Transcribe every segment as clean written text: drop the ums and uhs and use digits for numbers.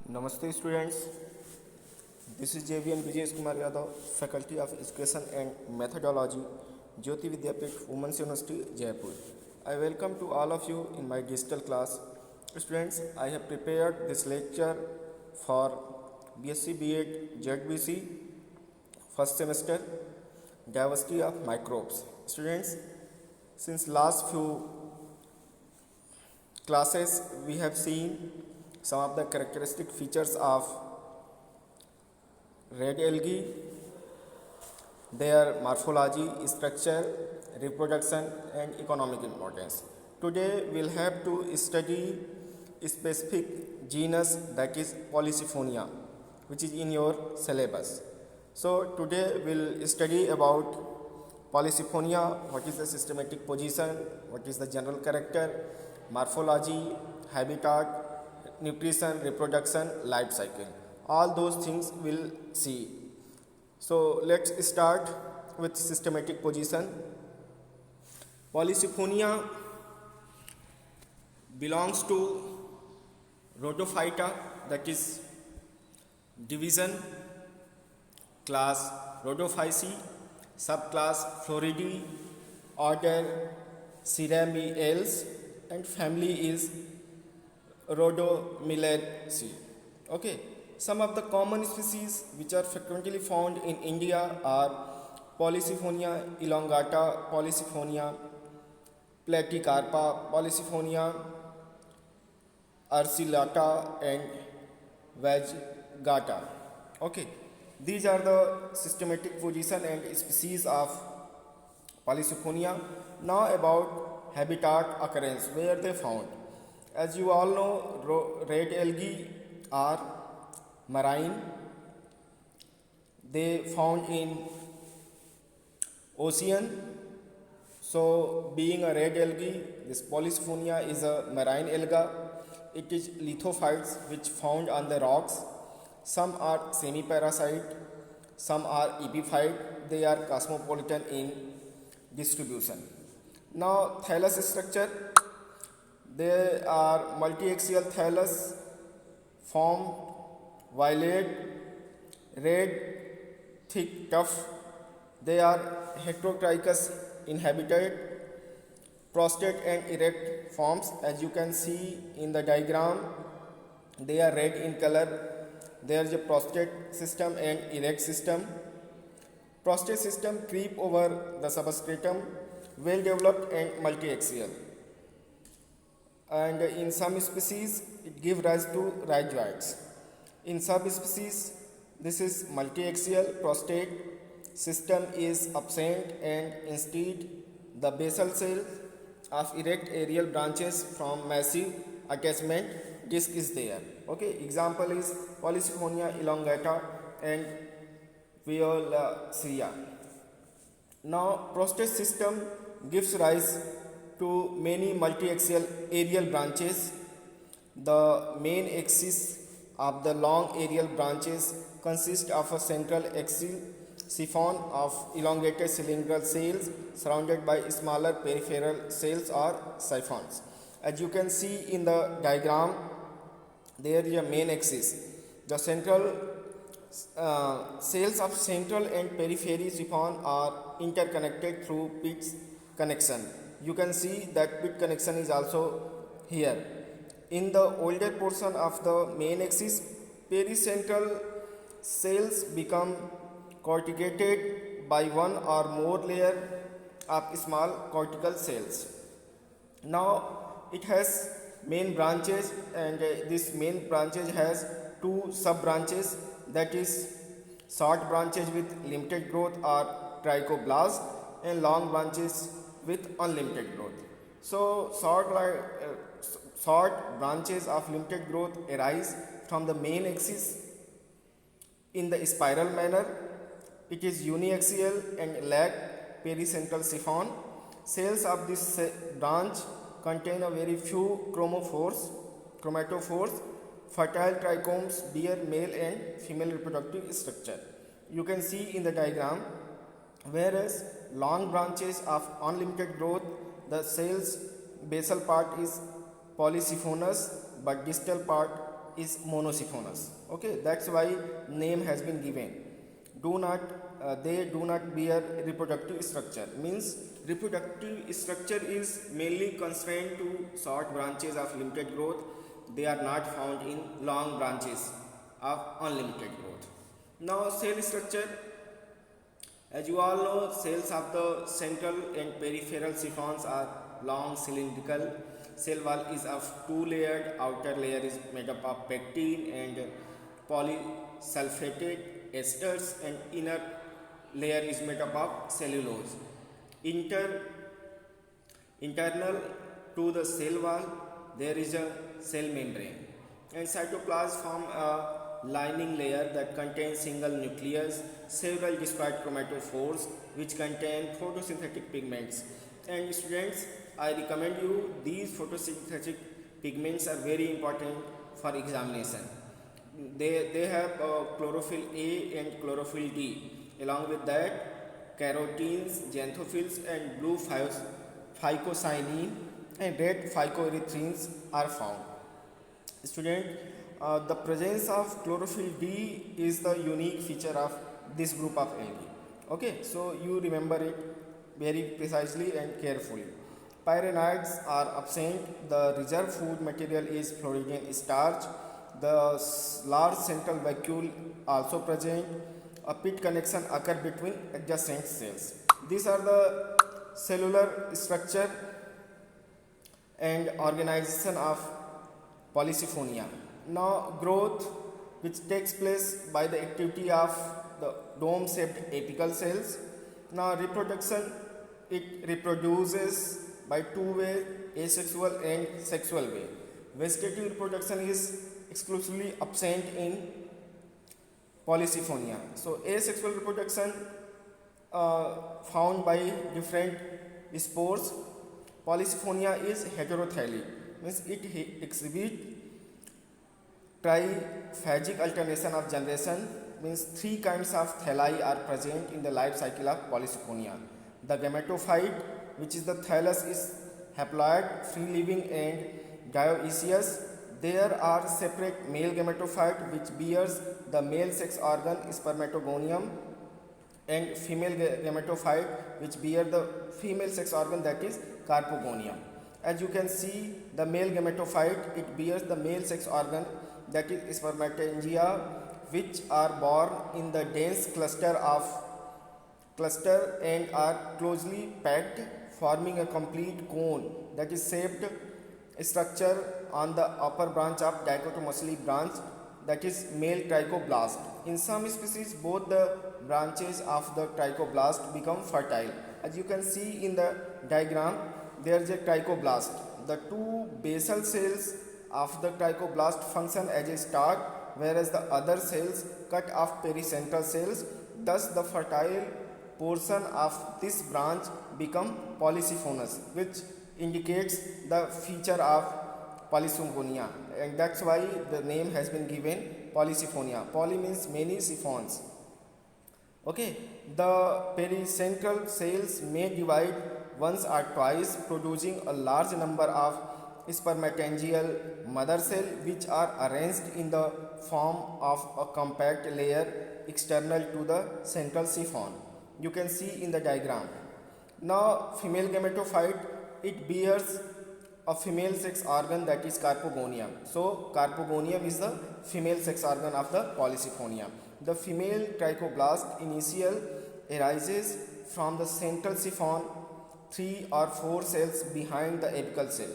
Namaste students, this is JVN Vijay Kumar Yadav, Faculty of Education and Methodology, Jyoti Vidyapeeth, Women's University, Jaipur. I welcome to all of you in my digital class. Students, I have prepared this lecture for BSc B.Ed ZBC first semester, Diversity of Microbes. Students, since last few classes we have seen some of the characteristic features of red algae, their morphology, structure, reproduction and economic importance. Today we'll have to study a specific genus, that is Polysiphonia, which is in your syllabus. So today we'll study about Polysiphonia, what is the systematic position, what is the general character, morphology, habitat, nutrition, reproduction, life cycle. All those things we'll see. So let's start with systematic position. Polysiphonia belongs to Rhodophyta, that is division, class Rhodophyceae, subclass Floridae, order Cerameales, and family is Rhodomelaceae. Okay, some of the common species which are frequently found in India are Polysiphonia elongata, Polysiphonia platycarpa, Polysiphonia ursulata and vagrata. Okay, these are the systematic position and species of Polysiphonia. Now about habitat occurrence, where they found. As you all know, red algae are marine. They found in ocean. So being a red algae, this Polysiphonia is a marine alga. It is lithophytes which found on the rocks. Some are semi-parasite, some are epiphyte. They are cosmopolitan in distribution. Now thallus structure. They are multi-axial thallus formed violet, red, thick, tough. They are heterotrichous in habitat, prostate and erect forms. As you can see in the diagram, they are red in color. There is a prostate system and erect system. Prostate system creep over the substratum, well developed and multi-axial. And in some species it gives rise to rhizoids. In subspecies this is multi-axial, prostate system is absent and instead the basal cell of erect aerial branches from massive attachment disc is there. Okay, example is Polysiphonia elongata and Violacea. Now prostate system gives rise to many multi-axial aerial branches. The main axis of the long aerial branches consists of a central axial siphon of elongated cylindrical cells surrounded by smaller peripheral cells or siphons. As you can see in the diagram, there is a main axis. The central cells of central and periphery siphon are interconnected through pits connection. You can see that pit connection is also here. In the older portion of the main axis, pericentral cells become corticated by one or more layer of small cortical cells. Now it has main branches, and this main branches has two sub branches, that is short branches with limited growth or trichoblast and long branches with unlimited growth. So short branches of limited growth arise from the main axis in the spiral manner. It is uniaxial and lack pericentral siphon. Cells of this branch contain a very few chromatophores. Fertile trichomes bear male and female reproductive structure. You can see in the diagram, whereas long branches of unlimited growth, the cell's basal part is polysiphonous but distal part is monosiphonous. Okay, that's why name has been given. Do not they do not bear reproductive structure. Means reproductive structure is mainly constrained to short branches of limited growth. They are not found in long branches of unlimited growth. Now cell structure. As you all know, cells of the central and peripheral siphons are long cylindrical. Cell wall is of two-layered. Outer layer is made up of pectin and polysulfated esters, and inner layer is made up of cellulose. Internal to the cell wall, there is a cell membrane, and cytoplasm form a lining layer that contains single nucleus, several disparate chromatophores which contain photosynthetic pigments. And students, I recommend you these photosynthetic pigments are very important for examination. They have chlorophyll A and chlorophyll D. Along with that, carotenes, xanthophylls, and blue phycocyanin and red phycoerythrines are found. Student, the presence of chlorophyll D is the unique feature of this group of algae. Okay, so you remember it very precisely and carefully. Pyrenoids are absent. The reserve food material is Floridian starch. The large central vacuole also present. A pit connection occur between adjacent cells. These are the cellular structure and organization of Polysiphonia. Now growth, which takes place by the activity of the dome-shaped apical cells. Now reproduction, it reproduces by two ways, asexual and sexual way. Vegetative reproduction is exclusively absent in Polysiphonia. So asexual reproduction found by different spores. Polysiphonia is heterothylic, means it exhibits triphagic alternation of generation, means three kinds of thalli are present in the life cycle of Polysiphonia. The gametophyte, which is the thallus, is haploid, free-living and dioecious. There are separate male gametophyte which bears the male sex organ spermatogonium, and female gametophyte which bear the female sex organ, that is carpogonium. As you can see, the male gametophyte, it bears the male sex organ, that is spermatangia, which are born in the dense cluster and are closely packed, forming a complete cone, that is shaped structure on the upper branch of dichotomously branch, that is male trichoblast. In some species, both the branches of the trichoblast become fertile. As you can see in the diagram, there is a trichoblast. The two basal cells of the trichoblast function as a stalk, whereas the other cells cut off pericentral cells. Thus, the fertile portion of this branch become polysiphonous, which indicates the feature of Polysiphonia, and that's why the name has been given Polysiphonia. Poly means many siphons. Okay, the pericentral cells may divide once or twice, producing a large number of spermatangial mother cells, which are arranged in the form of a compact layer external to the central siphon. You can see in the diagram. Now, female gametophyte, it bears a female sex organ, that is carpogonium. So, carpogonium is the female sex organ of the Polysiphonia. The female trichoblast initial arises from the central siphon, 3 or 4 cells behind the apical cell.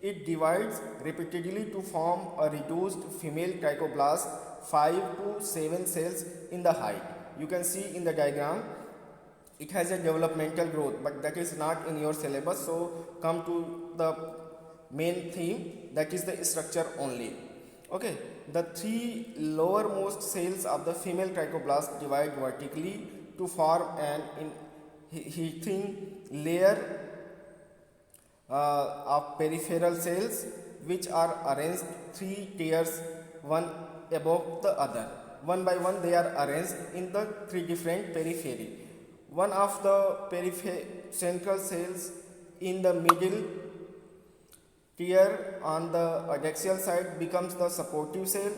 It divides repeatedly to form a reduced female trichoblast, 5 to 7 cells in the height. You can see in the diagram, it has a developmental growth, but that is not in your syllabus. So come to the main theme, that is the structure only. Okay, the 3 lowermost cells of the female trichoblast divide vertically to form an heating layer of peripheral cells, which are arranged 3 tiers, one above the other. One by one they are arranged in the 3 different periphery. One of the central cells in the middle Tear on the adaxial side becomes the supportive cell.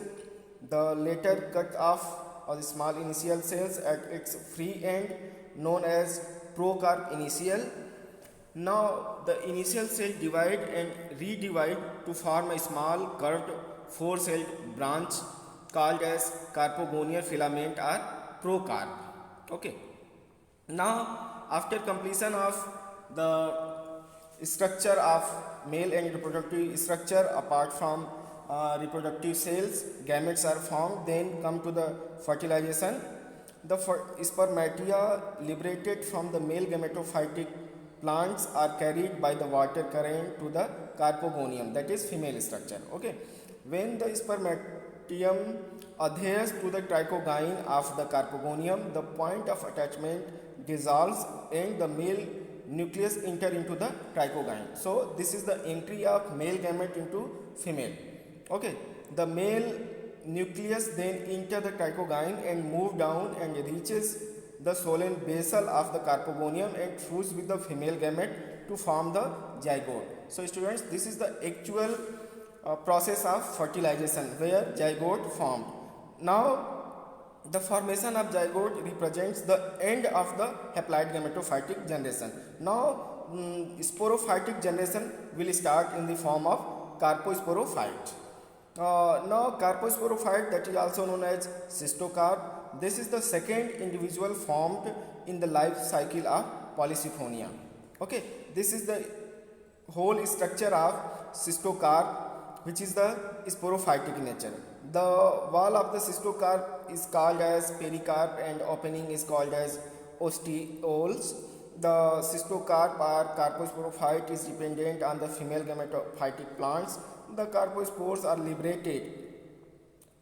The later cut off or the small initial cells at its free end known as procarp initial. Now the initial cell divide and redivide to form a small curved four-celled branch called as carpogonial filament or procarp. Okay. Now after completion of the structure of male and reproductive structure, apart from reproductive cells, gametes are formed, then come to the fertilization. The spermatia liberated from the male gametophytic plants are carried by the water current to the carpogonium, that is female structure. Okay. When the spermatium adheres to the trichogyne of the carpogonium, the point of attachment dissolves and the male nucleus enter into the trichogyne. So this is the entry of male gamete into female. Okay. The male nucleus then enter the trichogyne and move down and reaches the swollen basal of the carpogonium and fuse with the female gamete to form the zygote. So students, this is the actual process of fertilization where zygote formed. Now the formation of zygote represents the end of the haploid gametophytic generation. Now sporophytic generation will start in the form of carposporophyte. Now carposporophyte, that is also known as cystocarp. This is the second individual formed in the life cycle of Polysiphonia. Okay, this is the whole structure of cystocarp, which is the sporophytic nature. The wall of the cystocarp is called as pericarp and opening is called as osteoles. The cystocarp or carposporophyte is dependent on the female gametophytic plants. The carpospores are liberated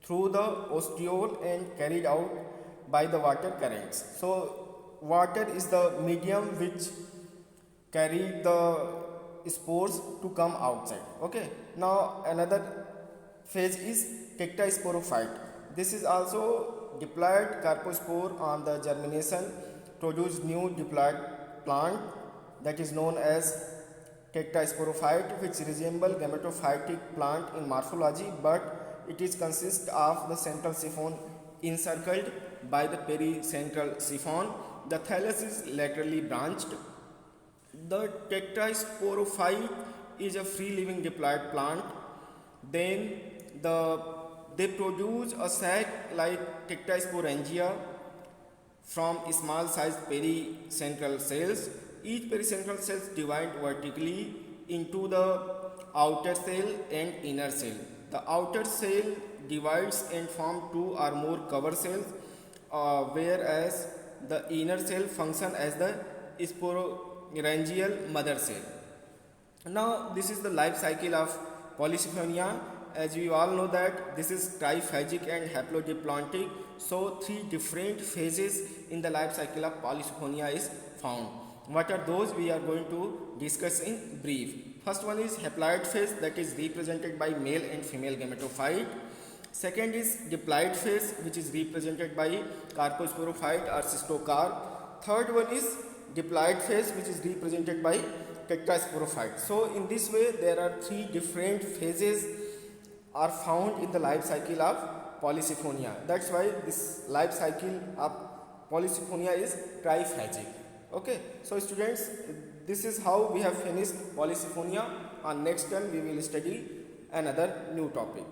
through the ostiole and carried out by the water currents. So water is the medium which carry the spores to come outside. Okay. Now another phase is tectasporophyte. This is also diploid carpospore on the germination produce new diploid plant, that is known as tectasporophyte, which resemble gametophytic plant in morphology, but it is consist of the central siphon encircled by the pericentral siphon. The thallus is laterally branched. The tectasporophyte is a free living diploid plant. Then they produce a sac like tectasporangia from small sized pericentral cells. Each pericentral cell divide vertically into the outer cell and inner cell. The outer cell divides and form two or more cover cells, whereas the inner cell function as the sporangial mother cell. Now this is the life cycle of Polysiphonia. As we all know that this is triphagic and haplodiploidic. So three different phases in the life cycle of Polysiphonia is found. What are those? We are going to discuss in brief. First one is haploid phase, that is represented by male and female gametophyte. Second is diploid phase, which is represented by carposporophyte or cystocarp. Third one is diploid phase, which is represented by tectasporophyte. So in this way there are three different phases are found in the life cycle of Polysiphonia. That's why this life cycle of Polysiphonia is triphagic. Okay, so students, this is how we have finished Polysiphonia. On next time we will study another new topic.